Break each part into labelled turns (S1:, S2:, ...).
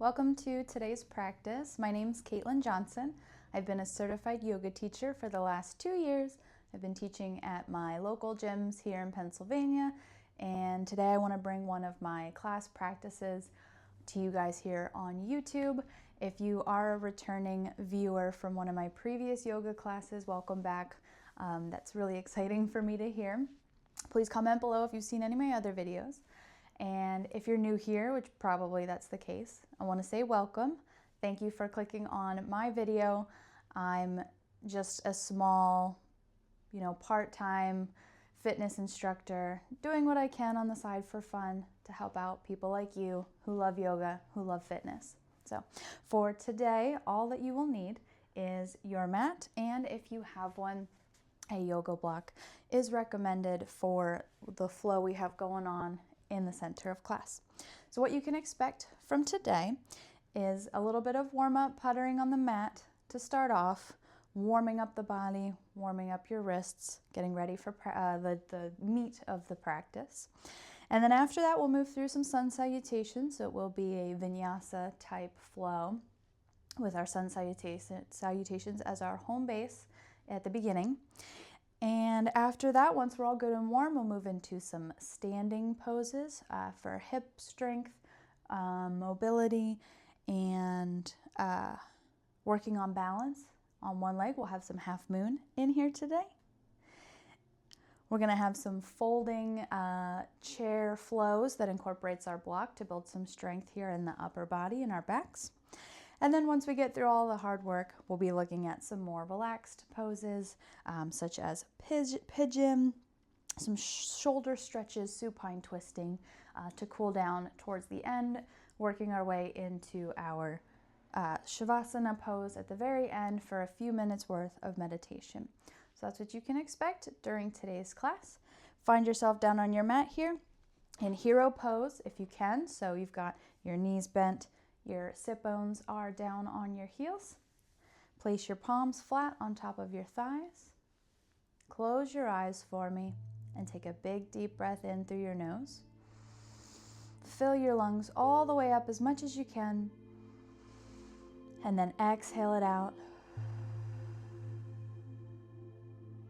S1: Welcome to today's practice. My name's Kaitlin Johnson. I've been a certified yoga teacher for the last 2 years. I've been teaching at my local gyms here in Pennsylvania, and today I want to bring one of my class practices to you guys here on YouTube. If you are a returning viewer from one of my previous yoga classes, welcome back. That's really exciting for me to hear. Please comment below if you've seen any of my other videos. And if you're new here, which probably that's the case, I want to say welcome. Thank you for clicking on my video. I'm just a small, part-time fitness instructor doing what I can on the side for fun to help out people like you who love yoga, who love fitness. So for today, all that you will need is your mat, and if you have one, a yoga block is recommended for the flow we have going on in the center of class. So what you can expect from today is a little bit of warm-up puttering on the mat to start off, warming up the body, warming up your wrists, getting ready for the meat of the practice. And then after that, we'll move through some sun salutations. So it will be a vinyasa type flow with our sun salutations as our home base at the beginning. And after that, once we're all good and warm, we'll move into some standing poses for hip strength, mobility, and working on balance on one leg. We'll have some half moon in here today. We're going to have some folding chair flows that incorporates our block to build some strength here in the upper body and our backs. And then once we get through all the hard work, we'll be looking at some more relaxed poses, such as pigeon, some shoulder stretches, supine twisting, to cool down towards the end, working our way into our Shavasana pose at the very end for a few minutes worth of meditation. So that's what you can expect during today's class. Find yourself down on your mat here in hero pose if you can. So you've got your knees bent, your sit bones are down on your heels. Place your palms flat on top of your thighs. Close your eyes for me and take a big deep breath in through your nose. Fill your lungs all the way up as much as you can, and then exhale it out.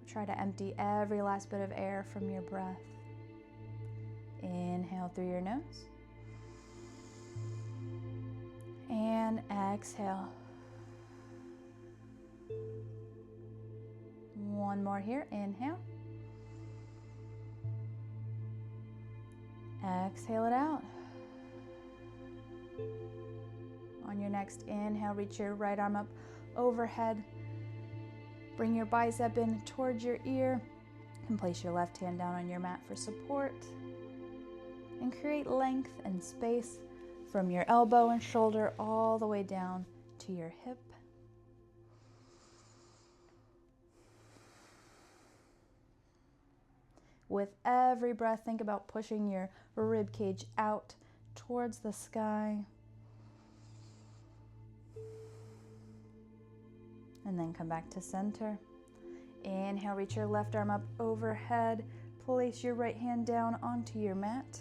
S1: Try to empty every last bit of air from your breath. Inhale through your nose. And exhale. One more here. Inhale. Exhale it out. On your next inhale, reach your right arm up overhead. Bring your bicep in towards your ear and place your left hand down on your mat for support. And create length and space from your elbow and shoulder all the way down to your hip. With every breath, think about pushing your rib cage out towards the sky. And then come back to center. Inhale, reach your left arm up overhead. Place your right hand down onto your mat.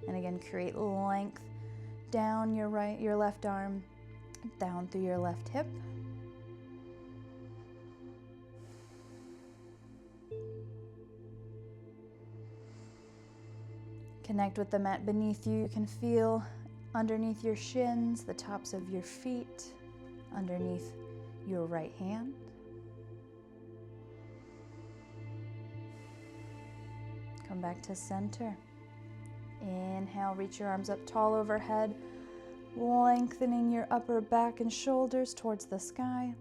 S1: And again, create length down your left arm, down through your left hip. Connect with the mat beneath you. You can feel underneath your shins, the tops of your feet, underneath your right hand. Come back to center. Inhale, reach your arms up tall overhead, lengthening your upper back and shoulders towards the sky.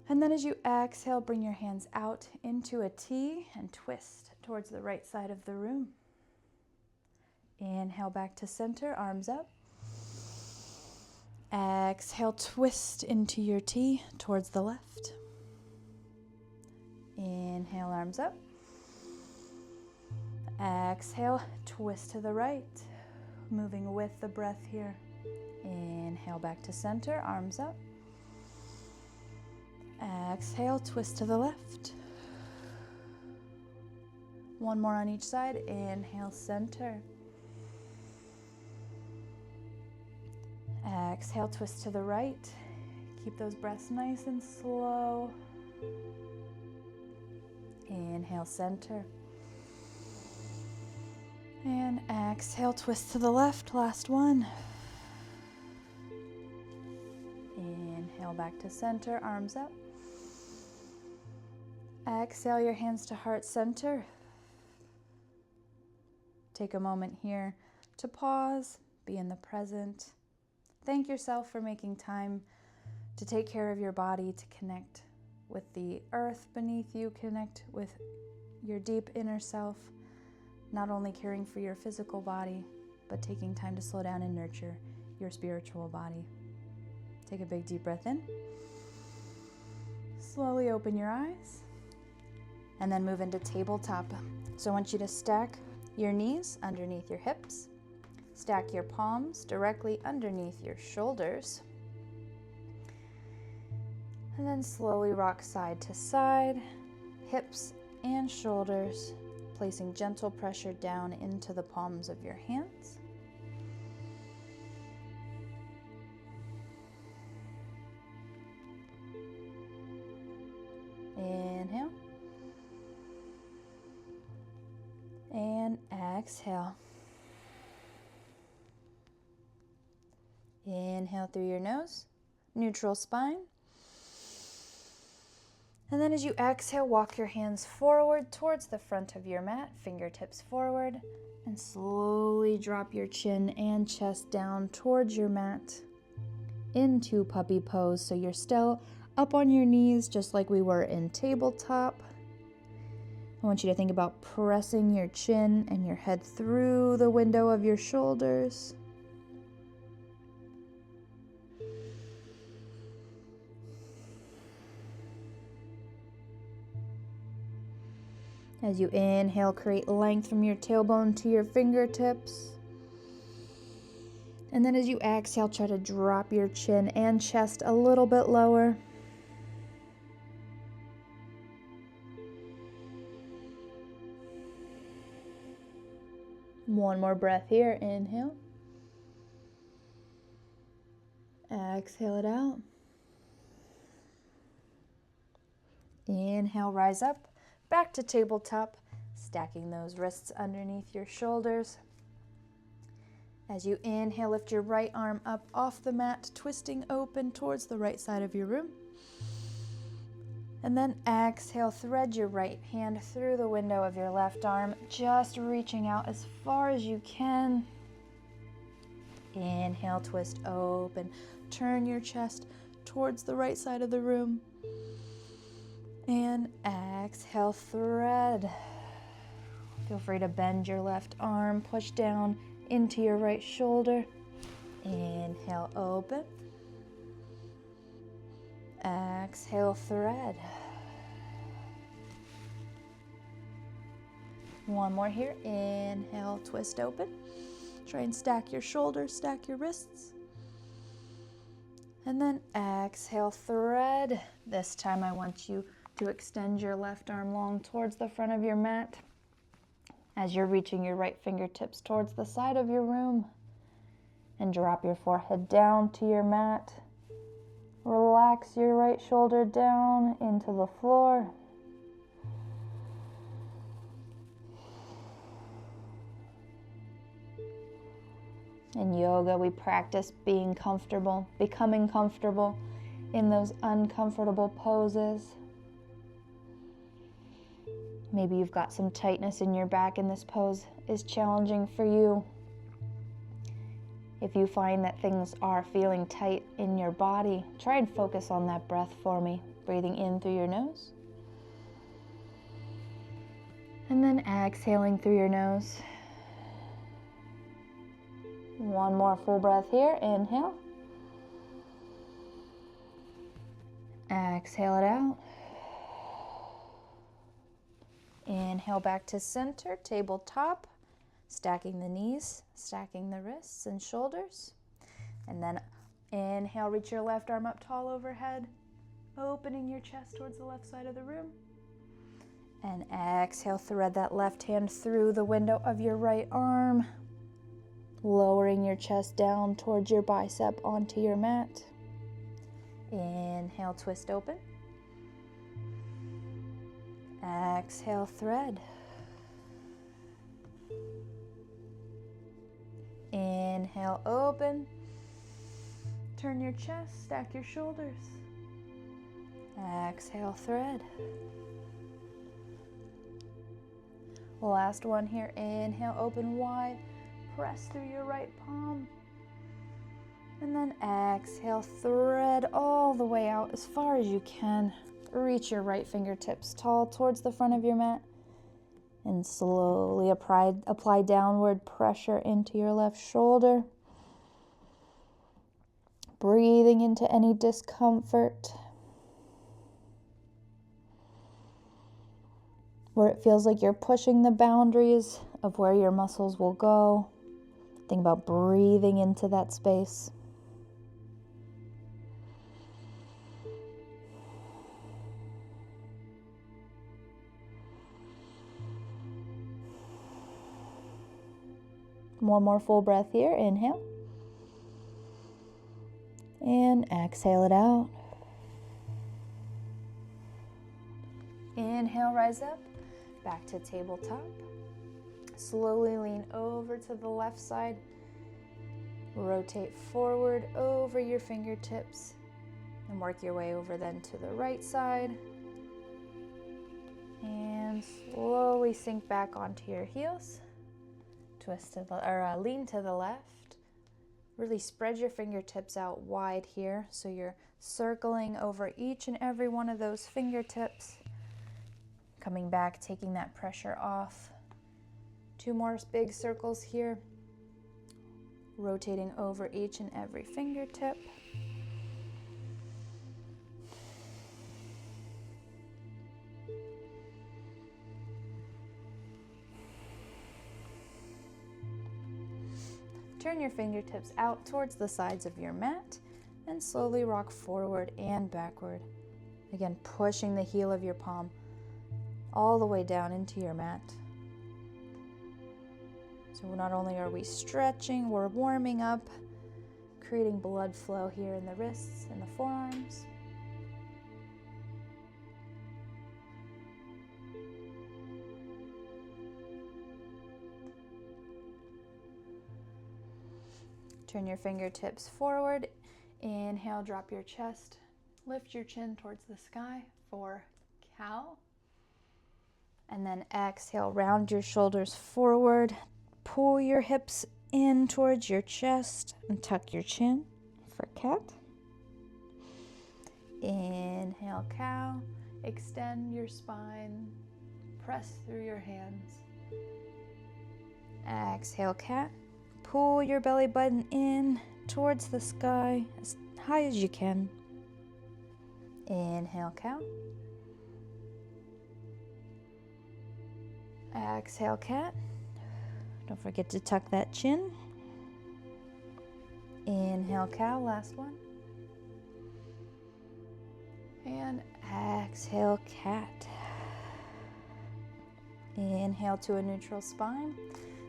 S1: And then as you exhale, bring your hands out into a T and twist towards the right side of the room. Inhale back to center, arms up. Exhale, twist into your T towards the left. Inhale, arms up. Exhale, twist to the right, moving with the breath here. Inhale back to center, arms up. Exhale, twist to the left. One more on each side. Inhale, center. Exhale, twist to the right. Keep those breaths nice and slow. Inhale, center. And exhale, twist to the left, last one. Inhale, back to center, arms up. Exhale, your hands to heart center. Take a moment here to pause, be in the present. Thank yourself for making time to take care of your body, to connect with the earth beneath you, connect with your deep inner self, not only caring for your physical body, but taking time to slow down and nurture your spiritual body. Take a big deep breath in. Slowly open your eyes and then move into tabletop. So I want you to stack your knees underneath your hips. Stack your palms directly underneath your shoulders. And then slowly rock side to side, hips and shoulders, placing gentle pressure down into the palms of your hands. Inhale. And exhale. Inhale through your nose, neutral spine. And then as you exhale, walk your hands forward towards the front of your mat, fingertips forward, and slowly drop your chin and chest down towards your mat into puppy pose. So you're still up on your knees just like we were in tabletop. I want you to think about pressing your chin and your head through the window of your shoulders. As you inhale, create length from your tailbone to your fingertips. And then as you exhale, try to drop your chin and chest a little bit lower. One more breath here. Inhale. Exhale it out. Inhale, rise up. Back to tabletop, stacking those wrists underneath your shoulders. As you inhale, lift your right arm up off the mat, twisting open towards the right side of your room. And then exhale, thread your right hand through the window of your left arm, just reaching out as far as you can. Inhale, twist open, turn your chest towards the right side of the room. And exhale, thread. Feel free to bend your left arm, push down into your right shoulder. Inhale, open. Exhale, thread. One more here. Inhale, twist open. Try and stack your shoulders, stack your wrists. And then exhale, thread. This time I want you to extend your left arm long towards the front of your mat as you're reaching your right fingertips towards the side of your room, and drop your forehead down to your mat. Relax your right shoulder down into the floor. In yoga, we practice being comfortable, becoming comfortable in those uncomfortable poses. Maybe you've got some tightness in your back and this pose is challenging for you. If you find that things are feeling tight in your body, try and focus on that breath for me. Breathing in through your nose. And then exhaling through your nose. One more full breath here. Inhale. Exhale it out. Inhale back to center, tabletop, stacking the knees, stacking the wrists and shoulders. And then inhale, reach your left arm up tall overhead, opening your chest towards the left side of the room. And exhale, thread that left hand through the window of your right arm. Lowering your chest down towards your bicep onto your mat. Inhale, twist open. Exhale, thread. Inhale, open. Turn your chest, stack your shoulders. Exhale, thread. Last one here. Inhale, open wide. Press through your right palm. And then exhale, thread all the way out as far as you can. Reach your right fingertips tall towards the front of your mat. And slowly apply downward pressure into your left shoulder. Breathing into any discomfort. Where it feels like you're pushing the boundaries of where your muscles will go. Think about breathing into that space. One more full breath here. Inhale. And exhale it out. Inhale, rise up. Back to tabletop. Slowly lean over to the left side. Rotate forward over your fingertips. And work your way over then to the right side. And slowly sink back onto your heels. Twist to the, lean to the left. Really spread your fingertips out wide here, so you're circling over each and every one of those fingertips. Coming back, taking that pressure off. 2 more big circles here. Rotating over each and every fingertip. Turn your fingertips out towards the sides of your mat and slowly rock forward and backward. Again, pushing the heel of your palm all the way down into your mat. So not only are we stretching, we're warming up, creating blood flow here in the wrists and the forearms. Turn your fingertips forward. Inhale, drop your chest. Lift your chin towards the sky for cow. And then exhale, round your shoulders forward. Pull your hips in towards your chest and tuck your chin for cat. Inhale, cow. Extend your spine. Press through your hands. Exhale, cat. Pull your belly button in towards the sky as high as you can. Inhale, cow. Exhale, cat. Don't forget to tuck that chin. Inhale, cow, last one. And exhale, cat. Inhale to a neutral spine.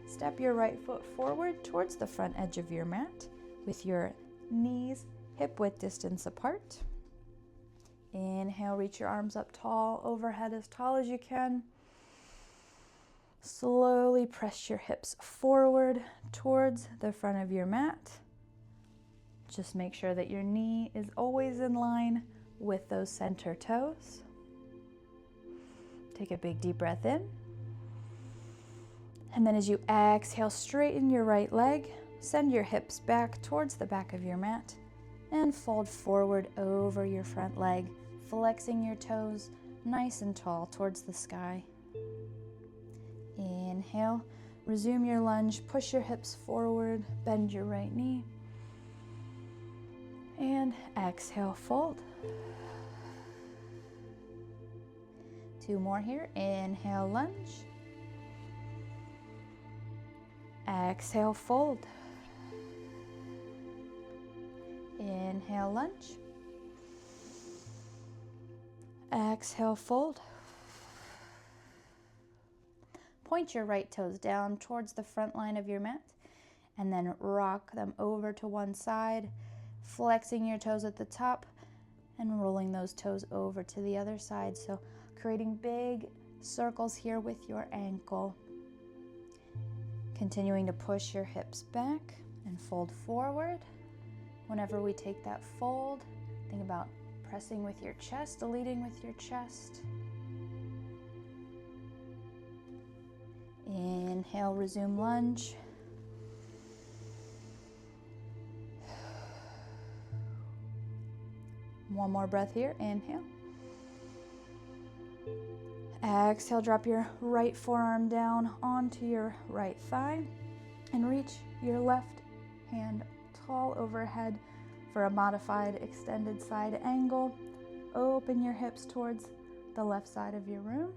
S1: Step your right foot forward towards the front edge of your mat with your knees hip-width distance apart. Inhale, reach your arms up tall, overhead as tall as you can. Slowly press your hips forward towards the front of your mat. Just make sure that your knee is always in line with those center toes. Take a big deep breath in. And then as you exhale, straighten your right leg, send your hips back towards the back of your mat, and fold forward over your front leg, flexing your toes nice and tall towards the sky. Inhale, resume your lunge, push your hips forward, bend your right knee, and exhale, fold. 2 more here. Inhale, lunge. Exhale, fold. Inhale, lunge. Exhale, fold. Point your right toes down towards the front line of your mat and then rock them over to one side, flexing your toes at the top and rolling those toes over to the other side. So creating big circles here with your ankle. Continuing to push your hips back and fold forward. Whenever we take that fold, think about pressing with your chest, leading with your chest. Inhale, resume lunge. One more breath here, inhale. Exhale, drop your right forearm down onto your right thigh and reach your left hand tall overhead for a modified extended side angle. Open your hips towards the left side of your room.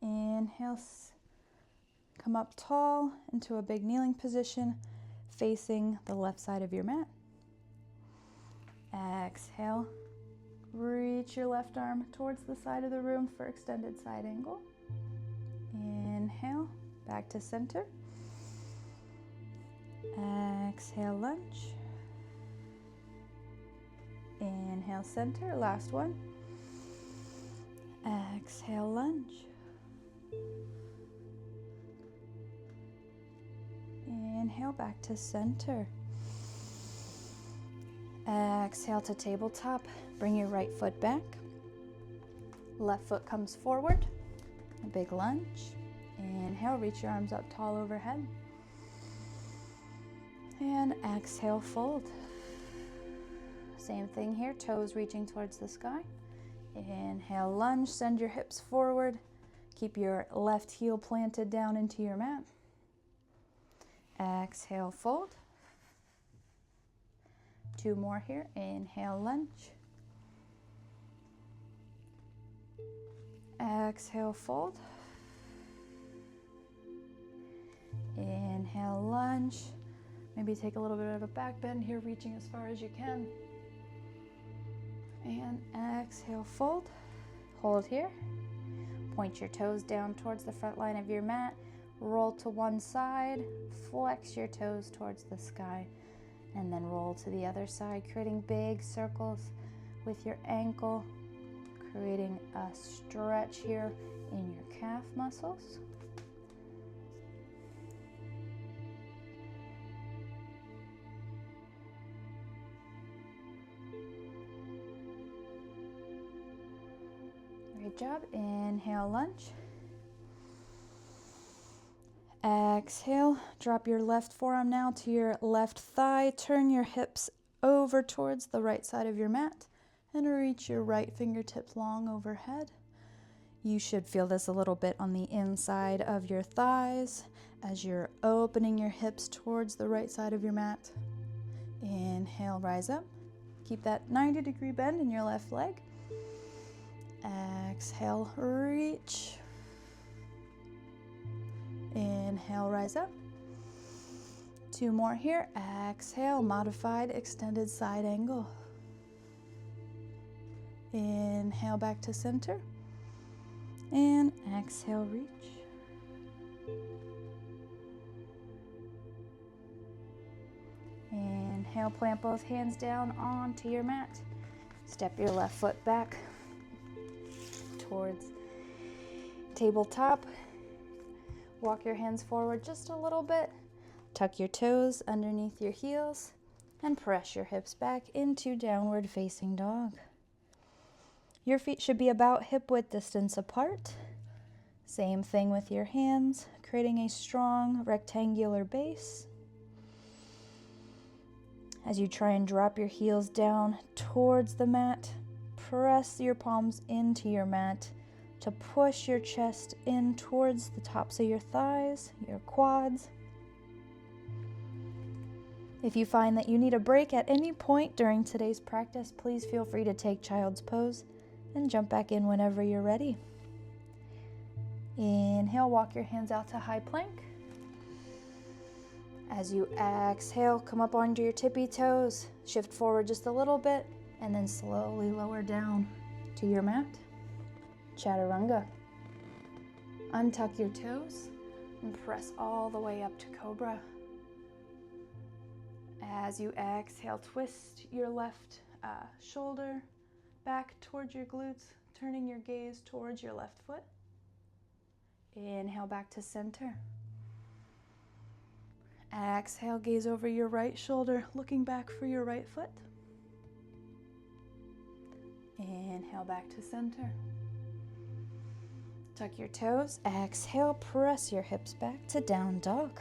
S1: Inhale, come up tall into a big kneeling position facing the left side of your mat. Exhale, reach your left arm towards the side of the room for extended side angle. Inhale, back to center. Exhale, lunge. Inhale, center, last one. Exhale, lunge. Inhale, back to center. Exhale to tabletop. Bring your right foot back. Left foot comes forward. A big lunge. Inhale, reach your arms up tall overhead. And exhale, fold. Same thing here, toes reaching towards the sky. Inhale, lunge, send your hips forward. Keep your left heel planted down into your mat. Exhale, fold. Two more here. Inhale, lunge. Exhale, fold. Inhale, lunge. Maybe take a little bit of a back bend here, reaching as far as you can. And exhale, fold. Hold here. Point your toes down towards the front line of your mat. Roll to one side. Flex your toes towards the sky. And then roll to the other side, creating big circles with your ankle, creating a stretch here in your calf muscles. Great job. Inhale, lunge. Exhale, drop your left forearm now to your left thigh. Turn your hips over towards the right side of your mat and reach your right fingertips long overhead. You should feel this a little bit on the inside of your thighs as you're opening your hips towards the right side of your mat. Inhale, rise up. Keep that 90-degree bend in your left leg. Exhale, reach. Inhale, rise up. Two more here. Exhale, modified extended side angle. Inhale, back to center. And exhale, reach. Inhale, plant both hands down onto your mat. Step your left foot back towards tabletop. Walk your hands forward just a little bit. Tuck your toes underneath your heels and press your hips back into downward facing dog. Your feet should be about hip width distance apart. Same thing with your hands, creating a strong rectangular base. As you try and drop your heels down towards the mat, press your palms into your mat to push your chest in towards the tops of your thighs, your quads. If you find that you need a break at any point during today's practice, please feel free to take child's pose and jump back in whenever you're ready. Inhale, walk your hands out to high plank. As you exhale, come up onto your tippy toes, shift forward just a little bit, and then slowly lower down to your mat. Chaturanga. Untuck your toes and press all the way up to cobra. As you exhale, twist your left shoulder back towards your glutes, turning your gaze towards your left foot. Inhale back to center. Exhale, gaze over your right shoulder, looking back for your right foot. Inhale back to center. Tuck your toes. Exhale, press your hips back to down dog.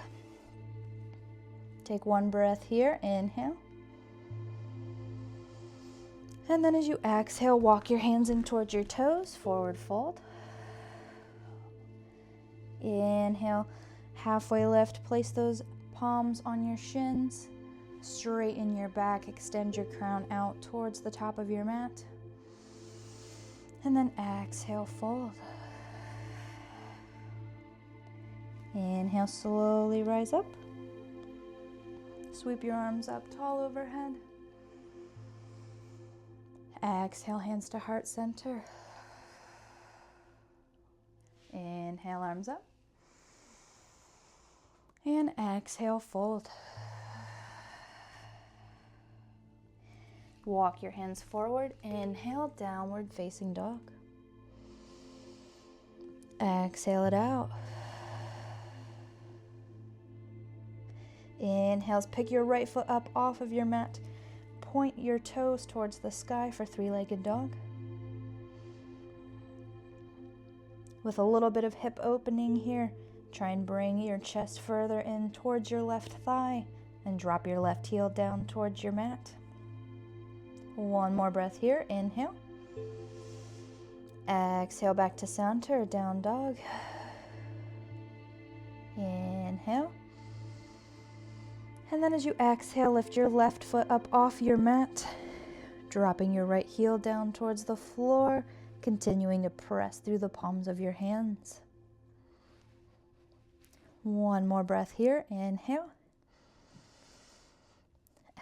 S1: Take one breath here. Inhale. And then as you exhale, walk your hands in towards your toes, forward fold. Inhale, halfway lift, place those palms on your shins, straighten your back, extend your crown out towards the top of your mat. And then exhale, fold. Inhale, slowly rise up. Sweep your arms up tall overhead. Exhale, hands to heart center. Inhale, arms up. And exhale, fold. Walk your hands forward. Inhale, downward facing dog. Exhale it out. Inhales, pick your right foot up off of your mat. Point your toes towards the sky for three-legged dog. With a little bit of hip opening here, try and bring your chest further in towards your left thigh and drop your left heel down towards your mat. One more breath here. Inhale. Exhale back to center, down dog. Inhale. And then as you exhale, lift your left foot up off your mat, dropping your right heel down towards the floor, continuing to press through the palms of your hands. One more breath here. Inhale.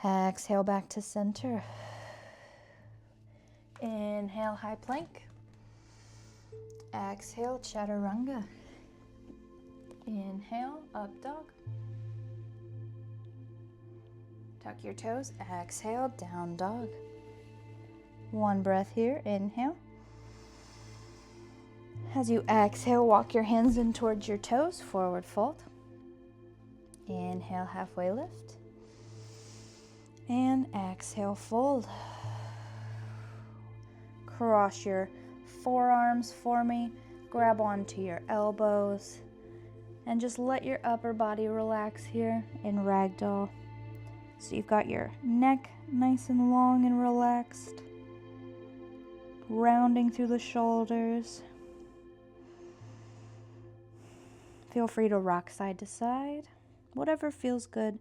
S1: Exhale back to center. Inhale, high plank. Exhale, chaturanga. Inhale, up dog. Tuck your toes. Exhale, down dog. One breath here. Inhale. As you exhale, walk your hands in towards your toes, forward fold. Inhale, halfway lift. And exhale, fold. Cross your forearms for me. Grab onto your elbows. And just let your upper body relax here in ragdoll. So you've got your neck nice and long and relaxed. Rounding through the shoulders. Feel free to rock side to side. Whatever feels good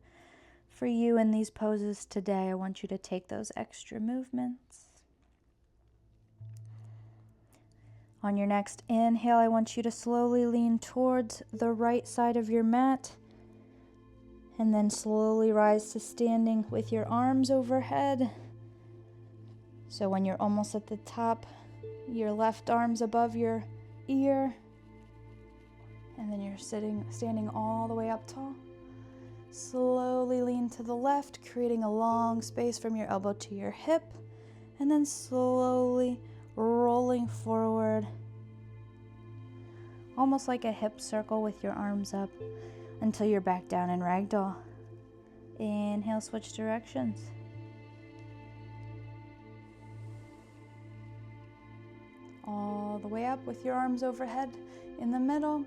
S1: for you in these poses today, I want you to take those extra movements. On your next inhale, I want you to slowly lean towards the right side of your mat. And then slowly rise to standing with your arms overhead. So when you're almost at the top, your left arm's above your ear. And then you're standing all the way up tall. Slowly lean to the left, creating a long space from your elbow to your hip. And then slowly rolling forward. Almost like a hip circle with your arms up until you're back down in ragdoll. Inhale, switch directions. All the way up with your arms overhead in the middle.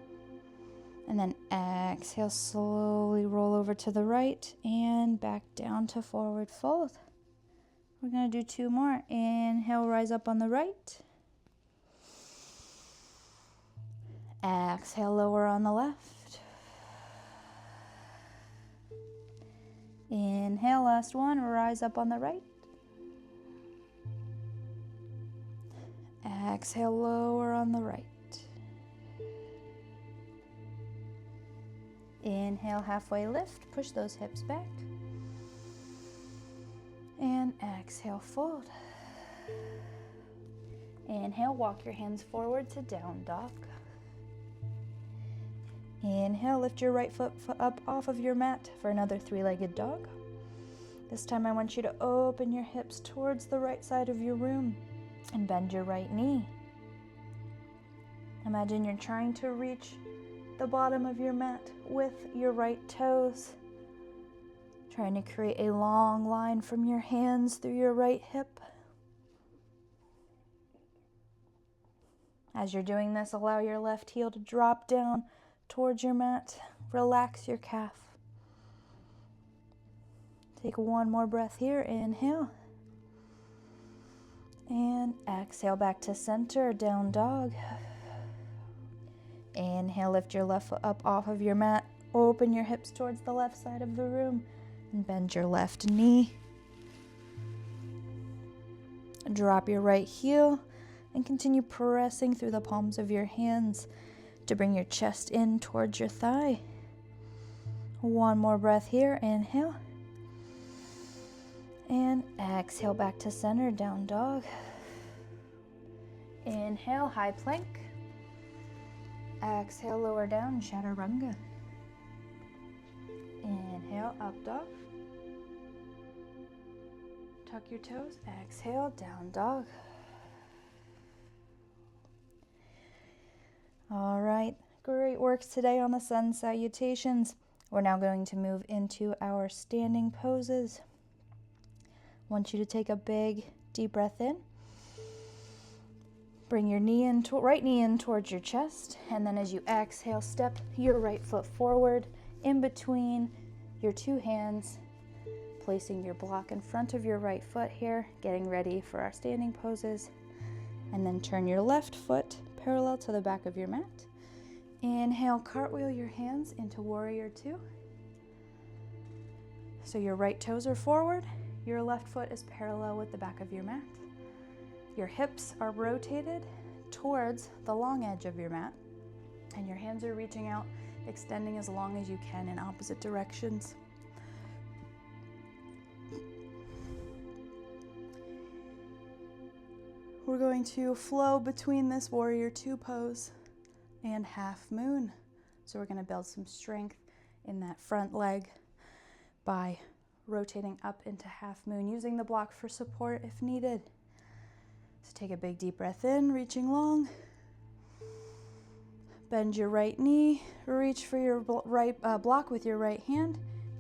S1: And then exhale, slowly roll over to the right and back down to forward fold. We're going to do two more. Inhale, rise up on the right. Exhale, lower on the left. Inhale, last one, rise up on the right. Exhale, lower on the right. Inhale, halfway lift, push those hips back. And exhale, fold. Inhale, walk your hands forward to down dog. Inhale, lift your right foot up off of your mat for another three-legged dog. This time I want you to open your hips towards the right side of your room and bend your right knee. Imagine you're trying to reach the bottom of your mat with your right toes. Trying to create a long line from your hands through your right hip. As you're doing this, allow your left heel to drop down towards your mat. Relax your calf. Take one more breath here. Inhale. And exhale back to center, down dog. Inhale, lift your left foot up off of your mat. Open your hips towards the left side of the room and bend your left knee. Drop your right heel and continue pressing through the palms of your hands to bring your chest in towards your thigh. One more breath here. Inhale. And exhale back to center, down dog. Inhale, high plank. Exhale, lower down, chaturanga. Inhale, up dog. Tuck your toes. Exhale, down dog. All right, great work today on the sun salutations. We're now going to move into our standing poses. I want you to take a big, deep breath in. Bring your right knee in towards your chest, and then as you exhale, step your right foot forward in between your two hands, placing your block in front of your right foot here, getting ready for our standing poses. And then turn your left foot parallel to the back of your mat. Inhale, cartwheel your hands into warrior two. So your right toes are forward, your left foot is parallel with the back of your mat. Your hips are rotated towards the long edge of your mat, and your hands are reaching out, extending as long as you can in opposite directions. We're going to flow between this warrior two pose and half moon. So we're going to build some strength in that front leg by rotating up into half moon, using the block for support if needed. So take a big deep breath in, reaching long. Bend your right knee, reach for your right block with your right hand,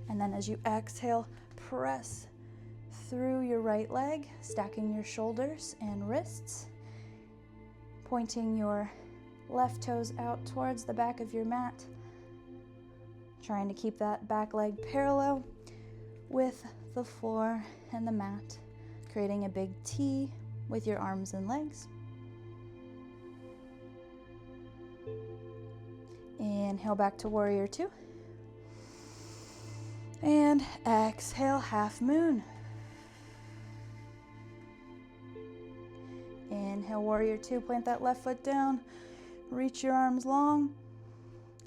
S1: and then as you exhale, press through your right leg, stacking your shoulders and wrists, pointing your left toes out towards the back of your mat, trying to keep that back leg parallel with the floor and the mat, creating a big T with your arms and legs. Inhale back to warrior two. And exhale, half moon. Inhale, warrior two, plant that left foot down, reach your arms long,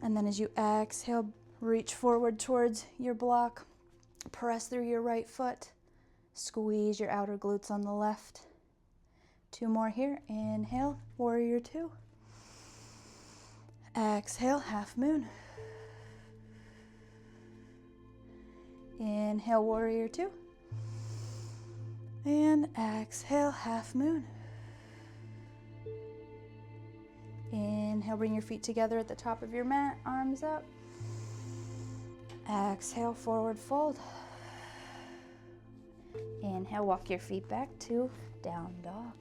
S1: and then as you exhale, reach forward towards your block, press through your right foot, squeeze your outer glutes on the left. Two more here. Inhale, warrior two. Exhale, half moon. Inhale, warrior two. And exhale, half moon. Inhale, bring your feet together at the top of your mat, arms up. Exhale, forward fold. Inhale, walk your feet back to down dog.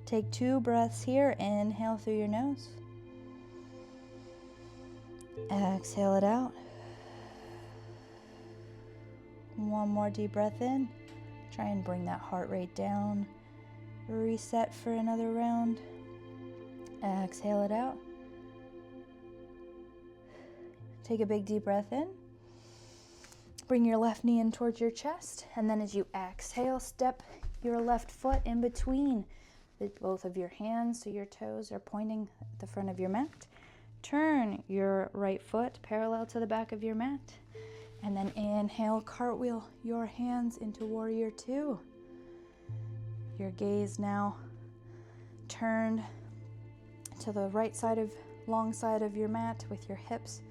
S1: Take 2 breaths here. Inhale through your nose. Exhale it out. One more deep breath in. Try and bring that heart rate down. Reset for another round. Exhale it out. Take a big deep breath in. Bring your left knee in towards your chest, and then as you exhale, step your left foot in between both of your hands so your toes are pointing at the front of your mat. Turn your right foot parallel to the back of your mat, and then inhale, cartwheel your hands into warrior two. Your gaze now turned to the right side of long side of your mat with your hips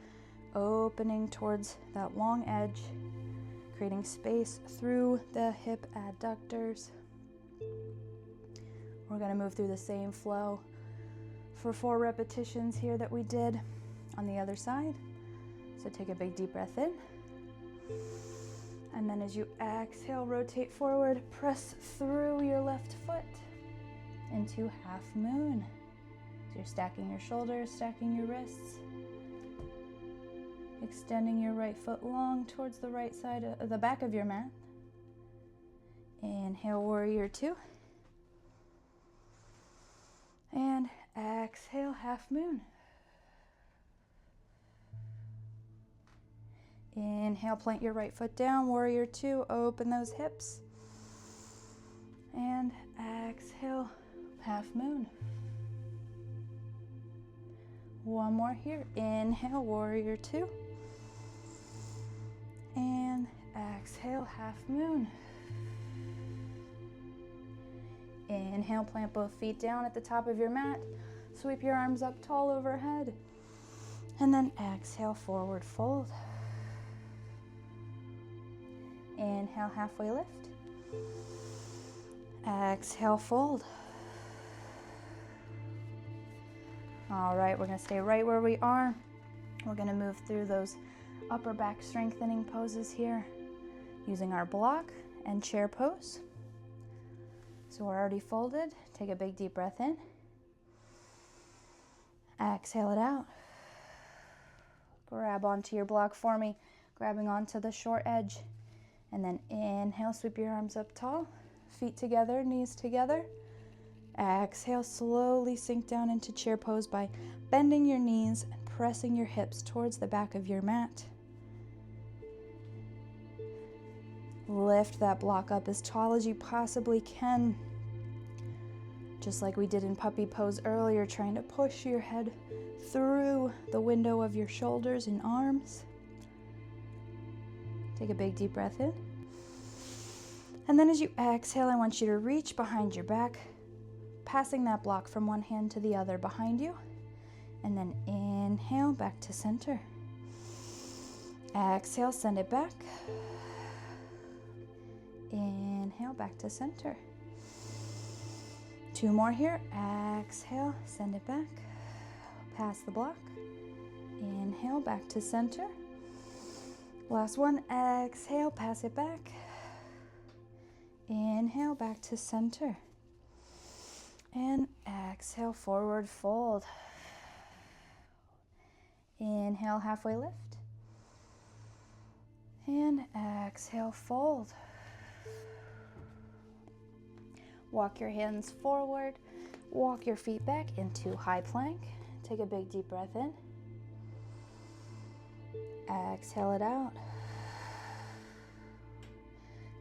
S1: opening towards that long edge, creating space through the hip adductors. We're going to move through the same flow for 4 repetitions here that we did on the other side. So take a big deep breath in. And then as you exhale, rotate forward, press through your left foot into half moon. So you're stacking your shoulders, stacking your wrists, extending your right foot long towards the right side of the back of your mat. Inhale, warrior 2. And exhale, half moon. Inhale, plant your right foot down, warrior 2, open those hips. And exhale, half moon. One more here. Inhale, warrior 2. And exhale, half moon. Inhale, plant both feet down at the top of your mat. Sweep your arms up tall overhead. And then exhale, forward fold. Inhale, halfway lift. Exhale, fold. All right, we're going to stay right where we are. We're going to move through those upper back strengthening poses here using our block and chair pose. So we're already folded. Take a big deep breath in. Exhale it out. Grab onto your block for me, grabbing onto the short edge. And then inhale, sweep your arms up tall, feet together, knees together. Exhale, slowly sink down into chair pose by bending your knees and pressing your hips towards the back of your mat. Lift that block up as tall as you possibly can. Just like we did in puppy pose earlier, trying to push your head through the window of your shoulders and arms. Take a big deep breath in. And then as you exhale, I want you to reach behind your back, passing that block from one hand to the other behind you. And then inhale, back to center. Exhale, send it back. Inhale, back to center. 2 more here. Exhale, send it back. Pass the block. Inhale, back to center. Last one. Exhale, pass it back. Inhale, back to center. And exhale, forward fold. Inhale, halfway lift. And exhale, fold. Walk your hands forward. Walk your feet back into high plank. Take a big deep breath in. Exhale it out.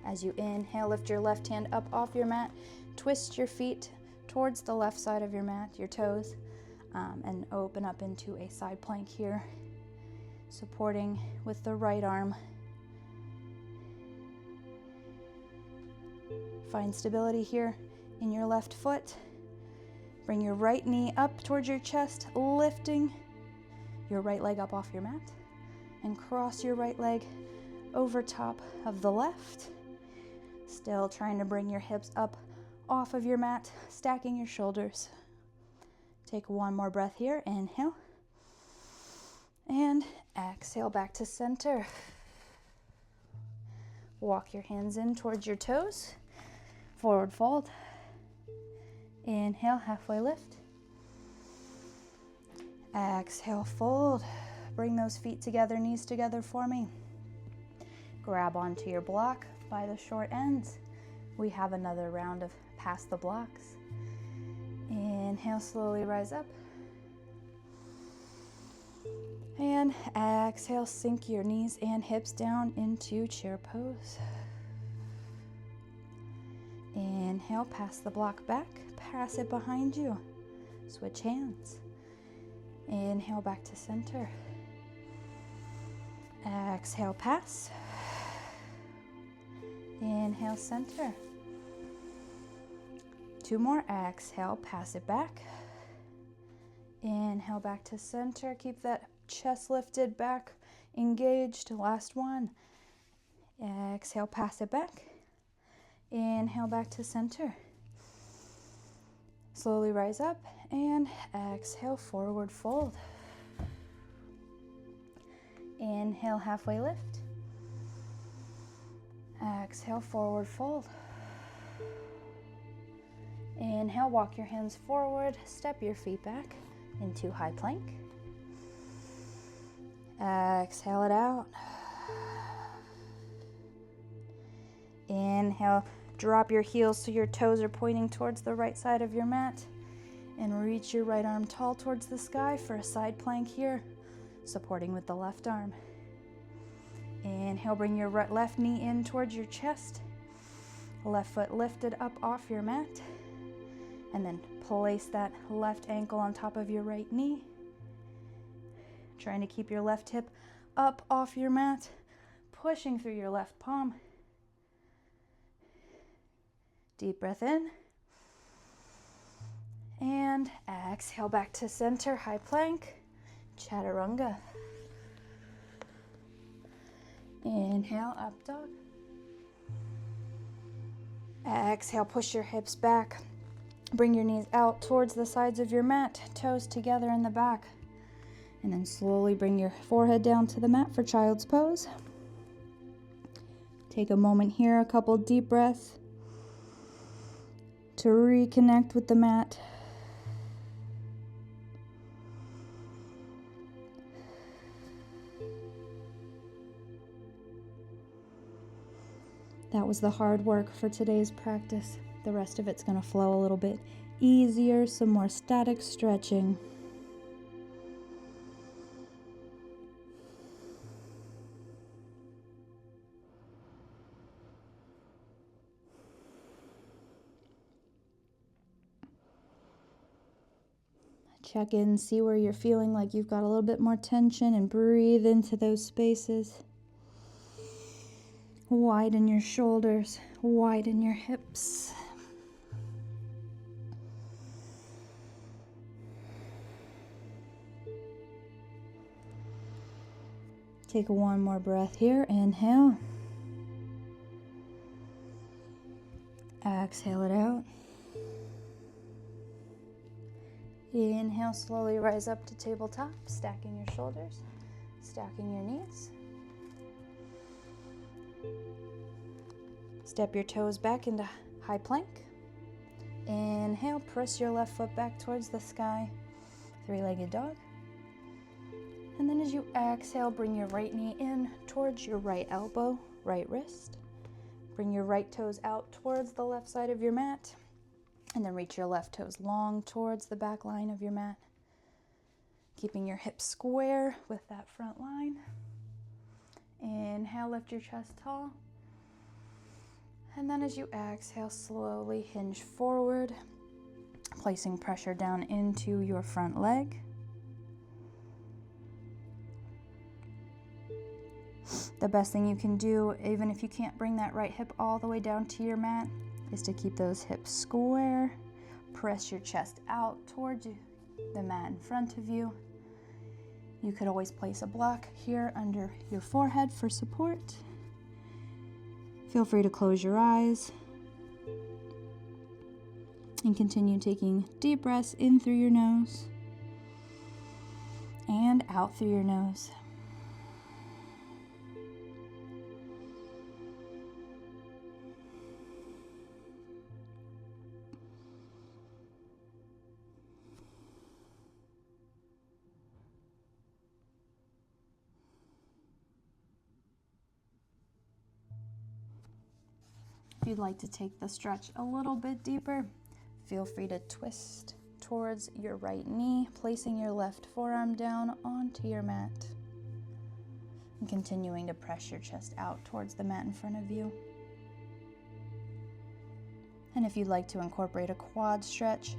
S1: As you inhale, lift your left hand up off your mat. Twist your feet towards the left side of your mat, your toes, and open up into a side plank here, supporting with the right arm. Find stability here in your left foot. Bring your right knee up towards your chest, lifting your right leg up off your mat, and cross your right leg over top of the left. Still trying to bring your hips up off of your mat, stacking your shoulders. Take one more breath here. Inhale. And exhale back to center. Walk your hands in towards your toes. Forward fold. Inhale, halfway lift. Exhale, fold. Bring those feet together, knees together for me. Grab onto your block by the short ends. We have another round of pass the blocks. Inhale, slowly rise up. And exhale, sink your knees and hips down into chair pose. Inhale, pass the block back, pass it behind you. Switch hands. Inhale, back to center. Exhale, pass. Inhale, center. 2 more. Exhale, pass it back. Inhale back to center. Keep that chest lifted, back engaged. Last one. Exhale, pass it back. Inhale back to center. Slowly rise up and exhale, forward fold. Inhale, halfway lift. Exhale, forward fold. Inhale, walk your hands forward, step your feet back into high plank. Exhale it out. Inhale, drop your heels so your toes are pointing towards the right side of your mat, and reach your right arm tall towards the sky for a side plank here, supporting with the left arm. Inhale, bring your left knee in towards your chest, left foot lifted up off your mat, and then place that left ankle on top of your right knee. Trying to keep your left hip up off your mat, pushing through your left palm. Deep breath in. And exhale back to center, high plank, chaturanga. Inhale, up dog. Exhale, push your hips back. Bring your knees out towards the sides of your mat, toes together in the back. And then slowly bring your forehead down to the mat for child's pose. Take a moment here, a couple deep breaths to reconnect with the mat. That was the hard work for today's practice. The rest of it's going to flow a little bit easier, some more static stretching. Check in, see where you're feeling like you've got a little bit more tension, and breathe into those spaces. Widen your shoulders, widen your hips. Take one more breath here. Inhale. Exhale it out. Inhale, slowly rise up to tabletop, stacking your shoulders, stacking your knees. Step your toes back into high plank. Inhale, press your left foot back towards the sky, three-legged dog. And then as you exhale, bring your right knee in towards your right elbow, right wrist. Bring your right toes out towards the left side of your mat. And then reach your left toes long towards the back line of your mat. Keeping your hips square with that front line. Inhale, lift your chest tall. And then as you exhale, slowly hinge forward, placing pressure down into your front leg. The best thing you can do, even if you can't bring that right hip all the way down to your mat, is to keep those hips square. Press your chest out towards the mat in front of you. You could always place a block here under your forehead for support. Feel free to close your eyes and continue taking deep breaths in through your nose and out through your nose. If you'd like to take the stretch a little bit deeper, feel free to twist towards your right knee, placing your left forearm down onto your mat, and continuing to press your chest out towards the mat in front of you. And if you'd like to incorporate a quad stretch,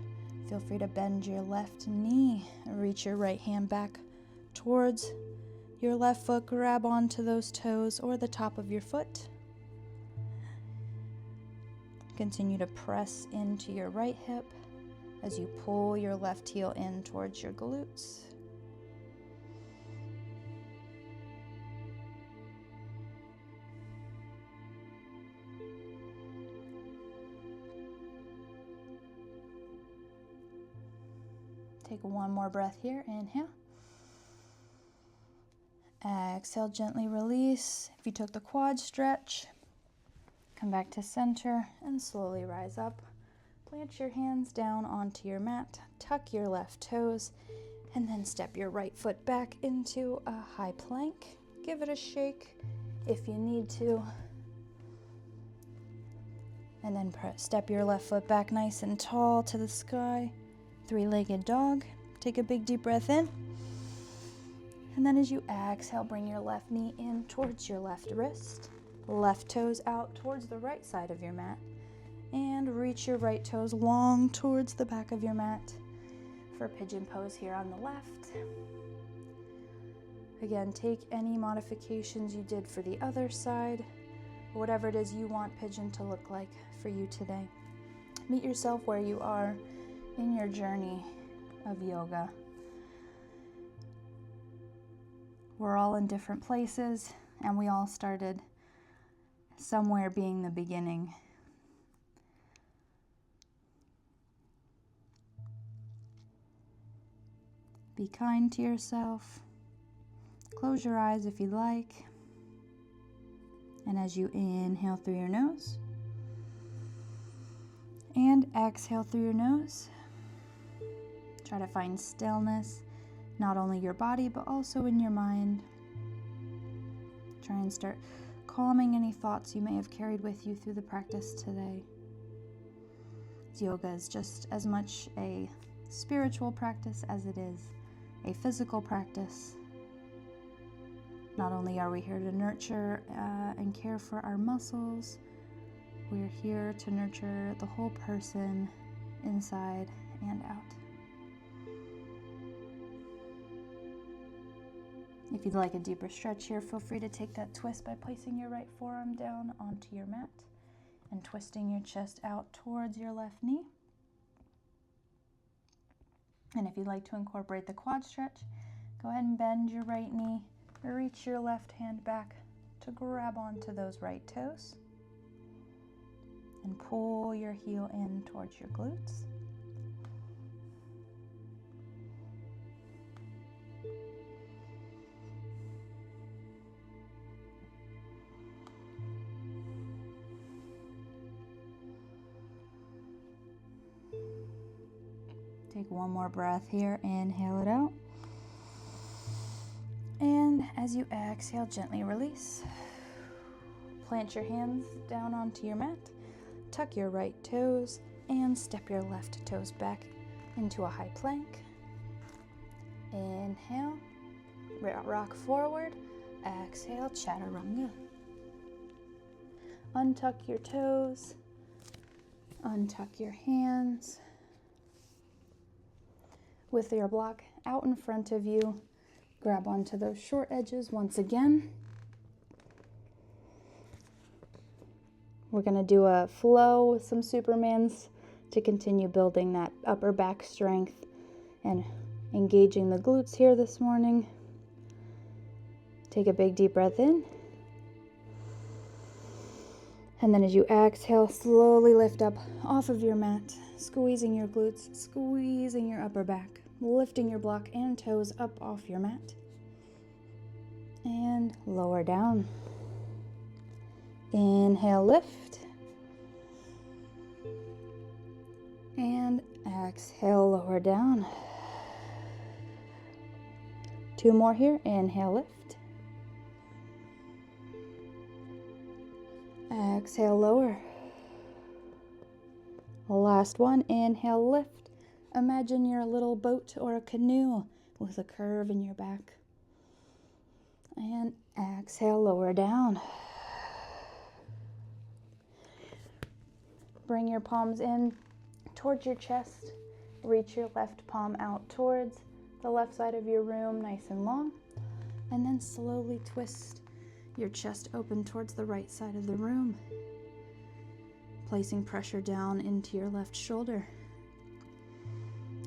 S1: feel free to bend your left knee, reach your right hand back towards your left foot, grab onto those toes or the top of your foot. Continue to press into your right hip as you pull your left heel in towards your glutes. Take one more breath here. Inhale. Exhale, gently release. If you took the quad stretch, come back to center and slowly rise up. Plant your hands down onto your mat, tuck your left toes, and then step your right foot back into a high plank. Give it a shake if you need to. And then step your left foot back nice and tall to the sky. Three-legged dog. Take a big deep breath in. And then as you exhale, bring your left knee in towards your left wrist. Left toes out towards the right side of your mat. And reach your right toes long towards the back of your mat for pigeon pose here on the left. Again, take any modifications you did for the other side, whatever it is you want pigeon to look like for you today. Meet yourself where you are in your journey of yoga. We're all in different places, and we all started somewhere being the beginning. Be kind to yourself. Close your eyes if you'd like. And as you inhale through your nose and exhale through your nose, try to find stillness, not only your body, but also in your mind. Try and start calming any thoughts you may have carried with you through the practice today. Yoga is just as much a spiritual practice as it is a physical practice. Not only are we here to nurture and care for our muscles, we're here to nurture the whole person inside and out. If you'd like a deeper stretch here, feel free to take that twist by placing your right forearm down onto your mat and twisting your chest out towards your left knee. And if you'd like to incorporate the quad stretch, go ahead and bend your right knee, reach your left hand back to grab onto those right toes, and pull your heel in towards your glutes. Take one more breath here, inhale it out. And as you exhale, gently release. Plant your hands down onto your mat, tuck your right toes, and step your left toes back into a high plank. Inhale, rock forward. Exhale, chaturanga. Untuck your toes, untuck your hands. With your block out in front of you, grab onto those short edges once again. We're going to do a flow with some Supermans to continue building that upper back strength and engaging the glutes here this morning. Take a big deep breath in. And then as you exhale, slowly lift up off of your mat, squeezing your glutes, squeezing your upper back, lifting your block and toes up off your mat. And lower down. Inhale, lift. And exhale, lower down. Two more here. Inhale, lift. Exhale, lower. Last one. Inhale, lift. Imagine you're a little boat or a canoe with a curve in your back. And exhale, lower down. Bring your palms in towards your chest. Reach your left palm out towards the left side of your room, nice and long. And then slowly twist your chest open towards the right side of the room, placing pressure down into your left shoulder.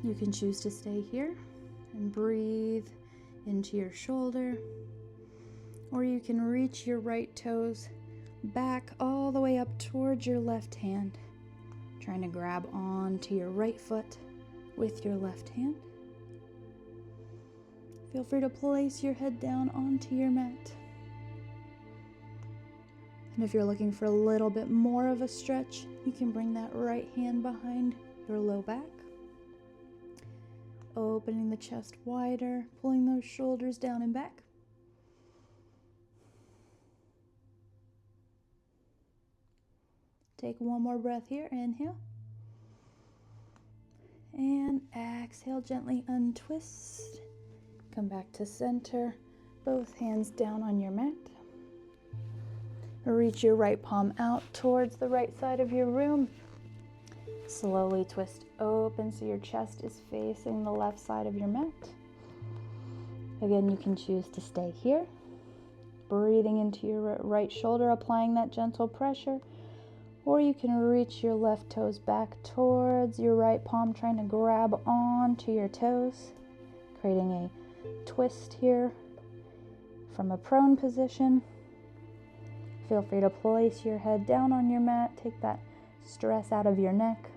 S1: You can choose to stay here and breathe into your shoulder, or you can reach your right toes back all the way up towards your left hand, trying to grab onto your right foot with your left hand. Feel free to place your head down onto your mat. And if you're looking for a little bit more of a stretch, you can bring that right hand behind your low back, opening the chest wider, pulling those shoulders down and back. Take one more breath here. Inhale. And exhale, gently untwist. Come back to center, both hands down on your mat. Reach your right palm out towards the right side of your room. Slowly twist open so your chest is facing the left side of your mat. Again, you can choose to stay here, breathing into your right shoulder, applying that gentle pressure, or you can reach your left toes back towards your right palm, trying to grab onto your toes, creating a twist here from a prone position. Feel free to place your head down on your mat, take that stress out of your neck.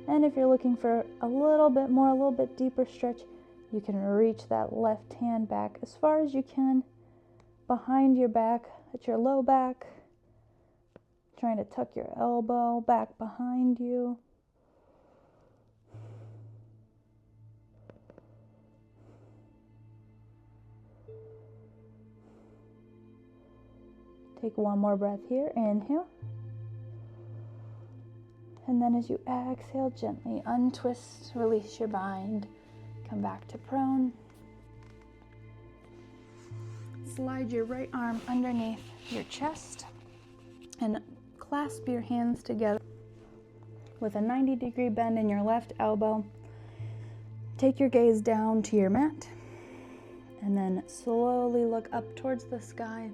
S1: And if you're looking for a little bit deeper stretch, you can reach that left hand back as far as you can behind your back at your low back, trying to tuck your elbow back behind you. Take one more breath here. Inhale. And then as you exhale, gently untwist, release your bind. Come back to prone. Slide your right arm underneath your chest and clasp your hands together with a 90-degree bend in your left elbow. Take your gaze down to your mat and then slowly look up towards the sky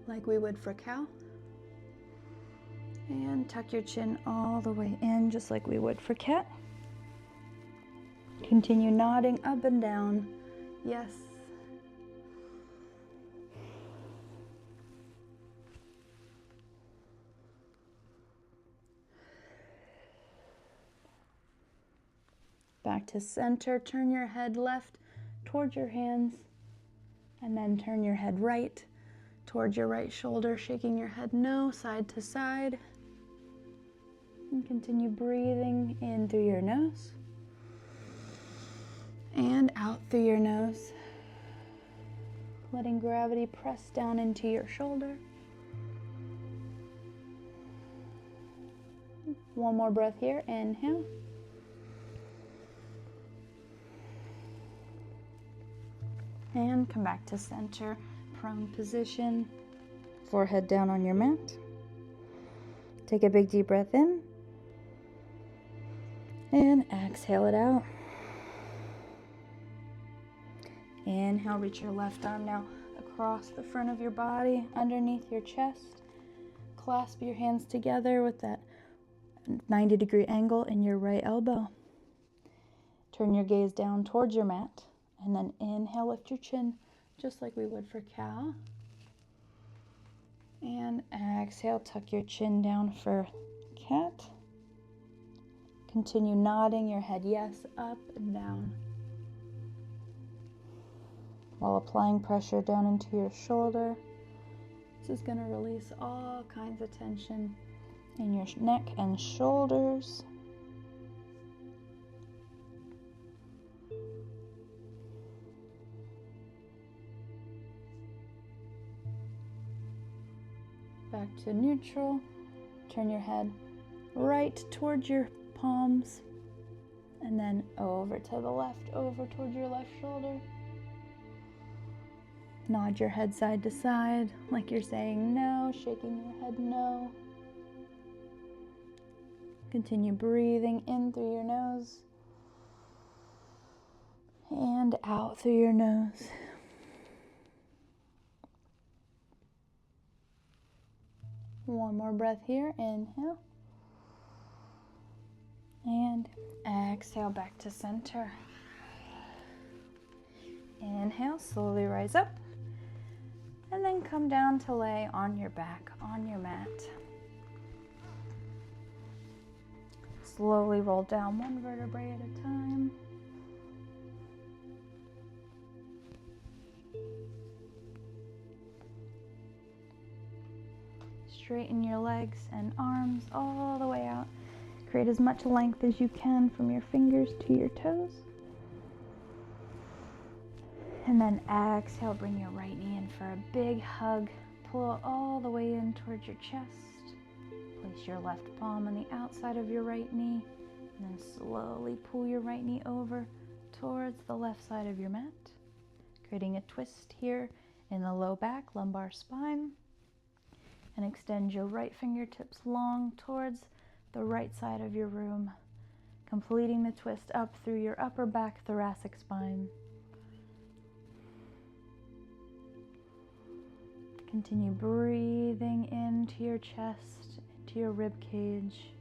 S1: like we would for cow. And tuck your chin all the way in just like we would for cat. Continue nodding up and down. Yes. Back to center. Turn your head left towards your hands and then turn your head right towards your right shoulder, shaking your head no, side to side. And continue breathing in through your nose and out through your nose. Letting gravity press down into your shoulder. One more breath here. Inhale. And come back to center. Prone position, forehead down on your mat. Take a big deep breath in and exhale it out. Inhale, reach your left arm now across the front of your body, underneath your chest. Clasp your hands together with that 90-degree angle in your right elbow. Turn your gaze down towards your mat and then inhale, lift your chin just like we would for cow. And exhale, tuck your chin down for cat. Continue nodding your head yes, up and down, while applying pressure down into your shoulder. This is going to release all kinds of tension in your neck and shoulders. Back to neutral. Turn your head right towards your palms and then over to the left, over towards your left shoulder. Nod your head side to side like you're saying no, shaking your head no. Continue breathing in through your nose and out through your nose. One more breath here. Inhale. And exhale back to center. Inhale, slowly rise up. And then come down to lay on your back on your mat. Slowly roll down one vertebrae at a time. Straighten your legs and arms all the way out. Create as much length as you can from your fingers to your toes. And then exhale, bring your right knee in for a big hug. Pull all the way in towards your chest. Place your left palm on the outside of your right knee. And then slowly pull your right knee over towards the left side of your mat. Creating a twist here in the low back, lumbar spine. And extend your right fingertips long towards the right side of your room. Completing the twist up through your upper back, thoracic spine. Continue breathing into your chest, into your rib cage.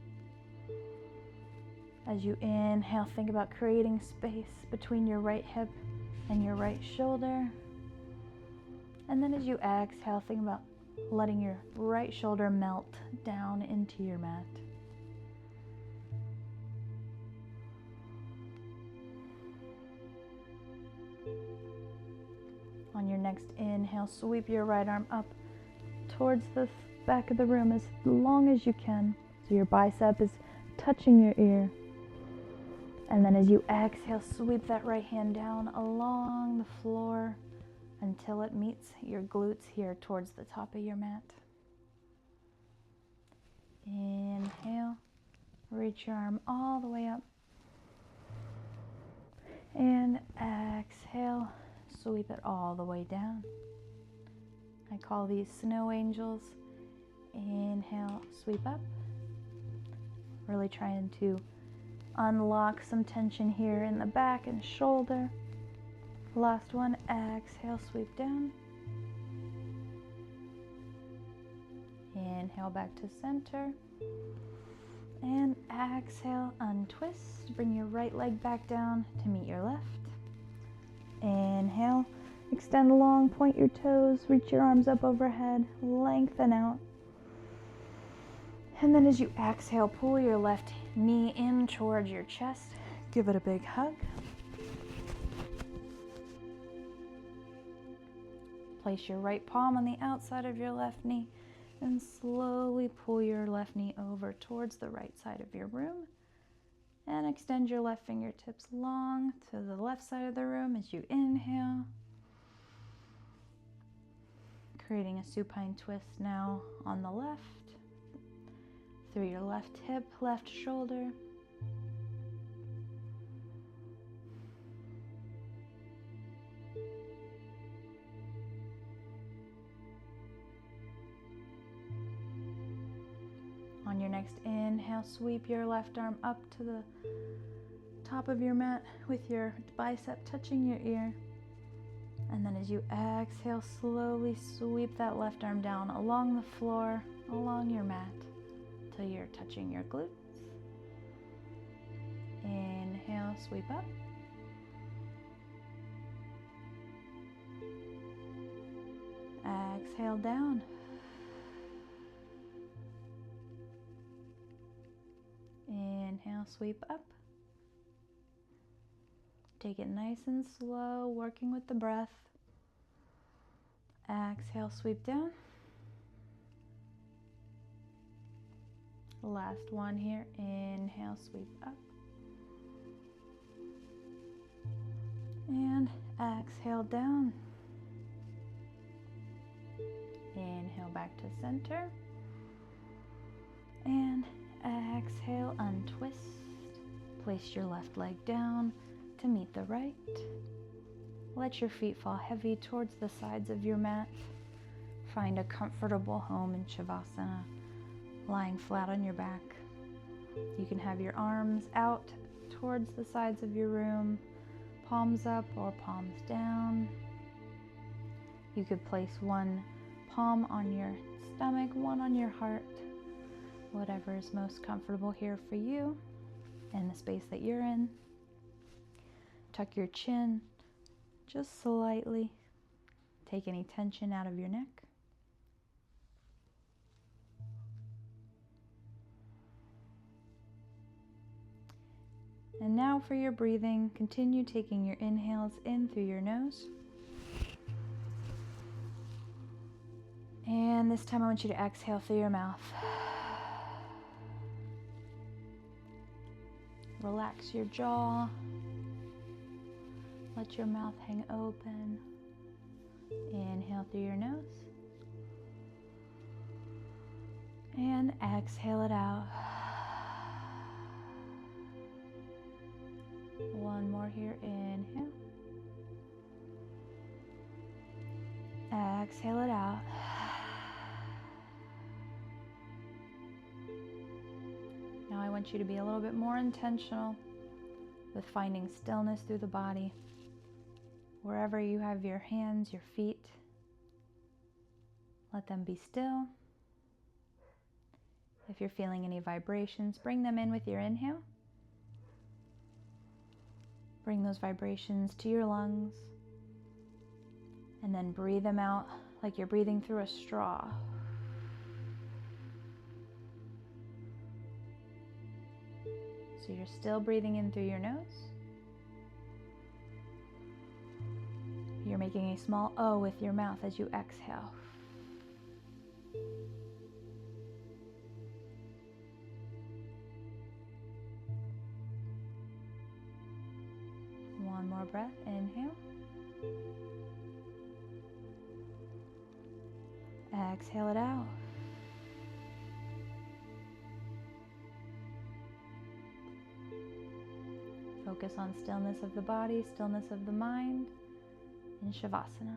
S1: As you inhale, think about creating space between your right hip and your right shoulder. And then as you exhale, think about letting your right shoulder melt down into your mat. On your next inhale, sweep your right arm up towards the back of the room as long as you can, so your bicep is touching your ear. And then as you exhale, sweep that right hand down along the floor until it meets your glutes here towards the top of your mat. Inhale, reach your arm all the way up. And exhale, sweep it all the way down. I call these snow angels. Inhale, sweep up. Really trying to unlock some tension here in the back and shoulder. Last one, exhale, sweep down. Inhale back to center. And exhale, untwist. Bring your right leg back down to meet your left. Inhale, extend long, point your toes, reach your arms up overhead, lengthen out. And then as you exhale, pull your left knee in towards your chest. Give it a big hug. Place your right palm on the outside of your left knee and slowly pull your left knee over towards the right side of your room. And extend your left fingertips long to the left side of the room as you inhale. Creating a supine twist now on the left, through your left hip, left shoulder. On your next inhale, sweep your left arm up to the top of your mat with your bicep touching your ear. And then as you exhale, slowly sweep that left arm down along the floor, along your mat, till you're touching your glutes. Inhale, sweep up. Exhale down. Inhale, sweep up. Take it nice and slow, working with the breath. Exhale, sweep down. Last one here. Inhale, sweep up. And exhale down. Inhale back to center. And exhale, untwist. Place your left leg down to meet the right. Let your feet fall heavy towards the sides of your mat. Find a comfortable home in Shavasana, lying flat on your back. You can have your arms out towards the sides of your room, palms up or palms down. You could place one palm on your stomach, one on your heart, whatever is most comfortable here for you. in the space that you're in. Tuck your chin just slightly. Take any tension out of your neck. And now for your breathing, continue taking your inhales in through your nose. And this time I want you to exhale through your mouth. Relax your jaw. Let your mouth hang open. Inhale through your nose. And exhale it out. One more here, inhale. Exhale it out. Now I want you to be a little bit more intentional with finding stillness through the body. Wherever you have your hands, your feet, let them be still. If you're feeling any vibrations, bring them in with your inhale. Bring those vibrations to your lungs, and then breathe them out like you're breathing through a straw. So you're still breathing in through your nose. You're making a small O with your mouth as you exhale. One more breath, inhale. Exhale it out. Focus on stillness of the body, stillness of the mind in Shavasana.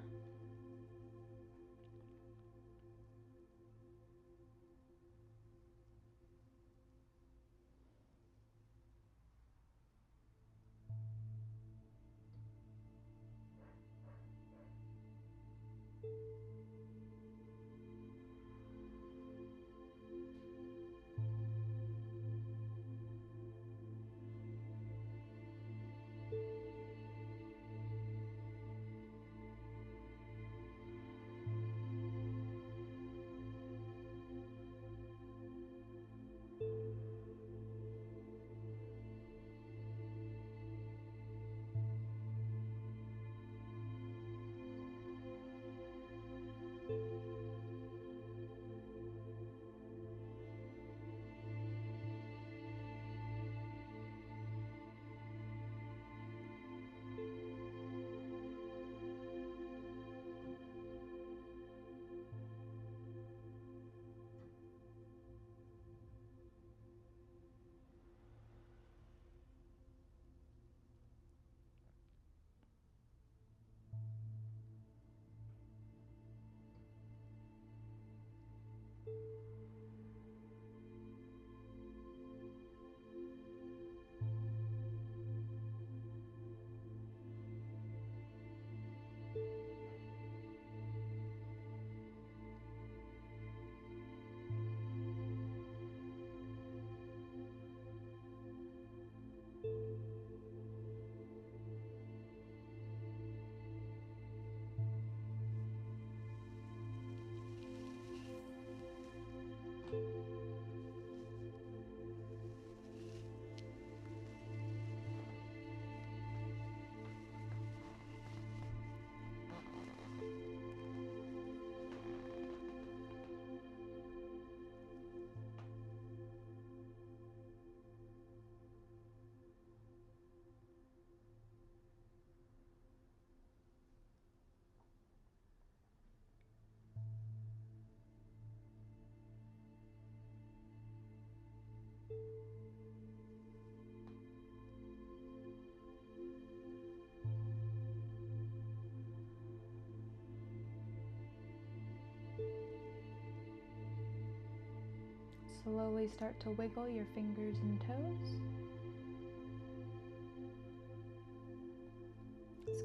S1: Slowly start to wiggle your fingers and toes.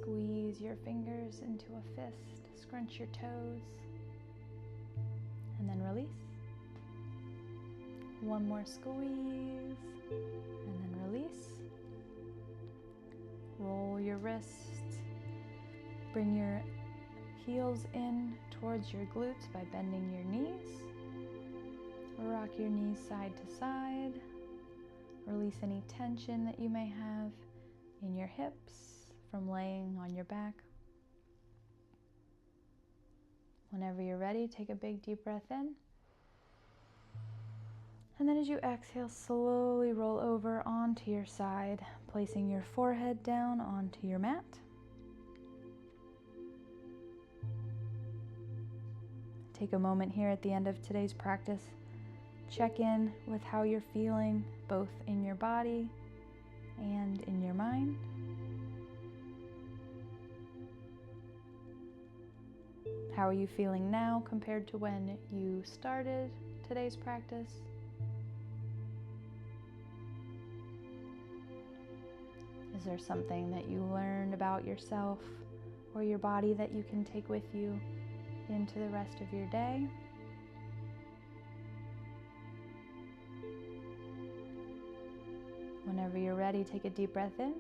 S1: Squeeze your fingers into a fist, scrunch your toes, and then release. One more squeeze, and then release. Roll your wrists. Bring your heels in towards your glutes by bending your knees. Rock your knees side to side. Release any tension that you may have in your hips from laying on your back. Whenever you're ready, take a big deep breath in. And then as you exhale, slowly roll over onto your side, placing your forehead down onto your mat. Take a moment here at the end of today's practice. Check in with how you're feeling, both in your body and in your mind. How are you feeling now compared to when you started today's practice? Is there something that you learned about yourself or your body that you can take with you into the rest of your day? Whenever you're ready, take a deep breath in.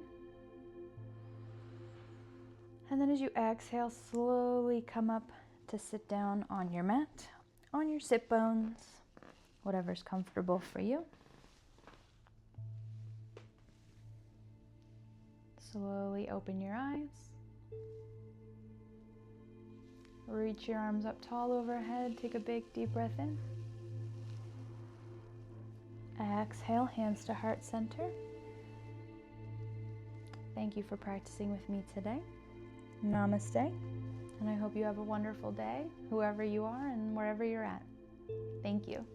S1: And then as you exhale, slowly come up to sit down on your mat, on your sit bones, whatever's comfortable for you. Slowly open your eyes. Reach your arms up tall overhead. Take a big deep breath in. Exhale, hands to heart center. Thank you for practicing with me today. Namaste. And I hope you have a wonderful day, whoever you are and wherever you're at. Thank you.